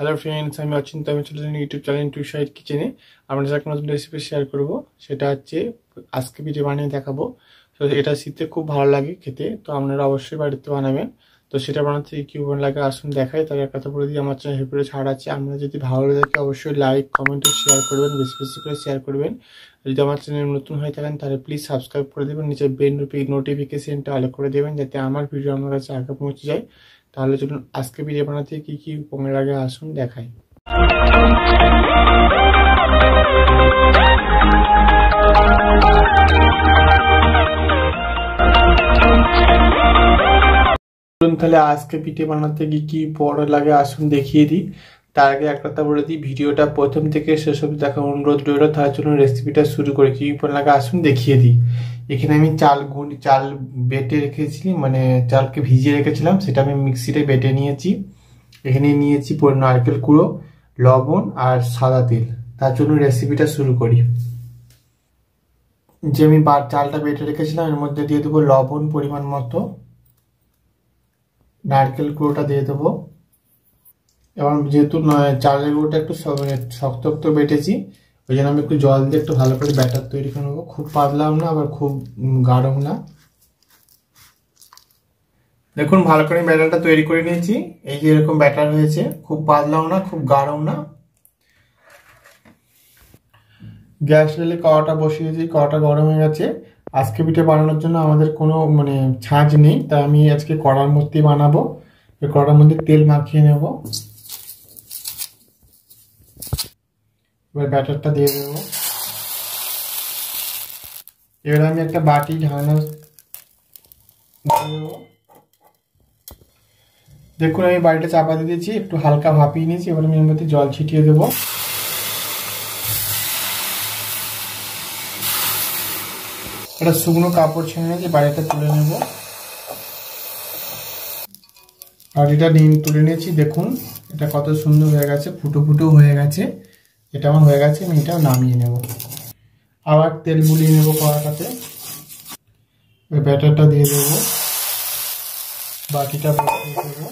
Hello friends, আমি অচিন্ত। আমি চলে যাই ইউটিউব চ্যানেল টু সাইড কিচেনে। আমরা একটা নতুন রেসিপি শেয়ার করব, সেটা হচ্ছে আজকে পিঠে বানিয়ে দেখাবো। তো এটা শীতে খুব ভালো লাগে খেতে, তো আপনারা অবশ্যই বাড়িতে বানাবেন। তো সেটা বানাতে কি লাগে আসুন দেখাই। তার একটা কথা বলে দিই, আমার চ্যানেল হেল্পে ছাড় আছে। আপনারা যদি ভালো লাগে অবশ্যই লাইক কমেন্ট শেয়ার করবেন, বেশি বেশি করে শেয়ার করবেন। যদি আমার চ্যানেল নতুন হয়ে থাকেন তাহলে প্লিজ সাবস্ক্রাইব করে দেবেন, নিচে বেল নোটিফিকেশনটা অল করে দেবেন যাতে আমার ভিডিও আমার কাছে আগে পৌঁছে যায়। তাহলে চলুন আজকে ভিডিও বানাতে কি কি উপকরণের আগে আসুন দেখাই। তাহলে আজকে পিঠে বানাতে কি কি উপকরণ লাগে আসুন দেখিয়ে দিই। তার আগে এক কথা বলে দিই, ভিডিওটা প্রথম থেকে শেষ অবধি দেখা অনুরোধ রইল। তার জন্য রেসিপিটা শুরু করে কি উপকরণ লাগে আসুন দেখিয়ে দিই। এখানে আমি চাল বেটে রেখেছি, মানে চালকে ভিজিয়ে রেখেছিলাম, সেটা আমি মিক্সিতে বেটে নিয়েছি। এখানে নিয়েছি নারকেল কুড়ো, লবণ আর সাদা তেল। তার জন্য রেসিপিটা শুরু করি। যে আমি চালটা বেটে রেখেছিলাম এর মধ্যে দিয়ে দেবো লবণ পরিমাণ মতো, নারকেল কুড়োটা দিয়ে দেবো। এবং যেহেতু চালের গুঁড়োটা একটু শক্ত শক্ত বেটেছি, ওই জন্য আমি একটু জল দিয়ে একটু ভালো করে ব্যাটার তৈরি করে নেবো। খুব পাতলাও না আবার খুব গাঢ়ও না। দেখুন ভালো করে ব্যাটারটা তৈরি করে নিয়েছি। এই যে এরকম ব্যাটার হয়েছে, খুব পাতলাও না খুব গাঢ়ও না। গ্যাস রেলে কড়াটা বসিয়েছি, কড়াটা গরম হয়ে গেছে। আজকে পিঠে বানানোর জন্য আমাদের কোনো ছাঁচ নেই, তাই আমি আজকে কড়ার মধ্যেই বানাবো। এই কড়ার মধ্যে তেল মাখিয়ে নেব। এবার ব্যাটারটা দিয়ে দেবো। এবার আমি একটা বাটি ঢাকনা দেবো। দেখুন আমি বাটিটা চাপা দিয়ে দিয়েছি, একটু হালকা ভাপিয়ে নিয়েছি। এবার আমি এর মধ্যে জল ছিটিয়ে দেবো। একটা শুকনো কাপড় ছেড়ে নিয়েছি, বাটিটা তুলে নেব। বাটিটা তুলে নিয়েছি। দেখুন এটা কত সুন্দর হয়ে গেছে, ফুটো ফুটো হয়ে গেছে। এটা আমার হয়ে গেছে, আমি এটা নামিয়ে নেব। আবার তেল বুলিয়ে নেব কড়াটাতে। ব্যাটারটা দিয়ে দেবো, বাটিটা বসিয়ে দেবো।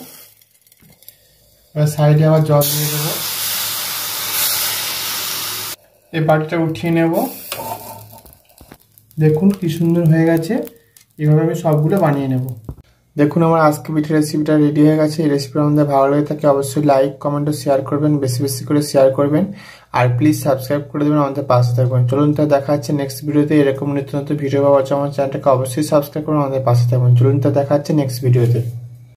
এবার সাইডে আবার জল দিয়ে দেবো। এই বাটিটা উঠিয়ে নেব। দেখুন কি সুন্দর হয়ে গেছে। এভাবে আমি সবগুলো বানিয়ে নেব। দেখুন আমার আজকে পিঠে রেসিপিটা রেডি হয়ে গেছে। এই রেসিপি আমাদের ভালো লাগে থাকে অবশ্যই লাইক কমেন্ট ও শেয়ার করবেন, বেশি বেশি করে শেয়ার করবেন। আর প্লিজ সাবস্ক্রাইব করে দেবেন, আমাদের পাশে থাকবেন। চলুন তা দেখা হচ্ছে নেক্সট ভিডিওতে। এরকম নিত্য নতুন ভিডিও পাওয়ার জন্য আমার চ্যানেলটাকে অবশ্যই সাবস্ক্রাইব করুন, আমাদের পাশে থাকবেন। চলুন তা দেখা হচ্ছে নেক্সট ভিডিওতে।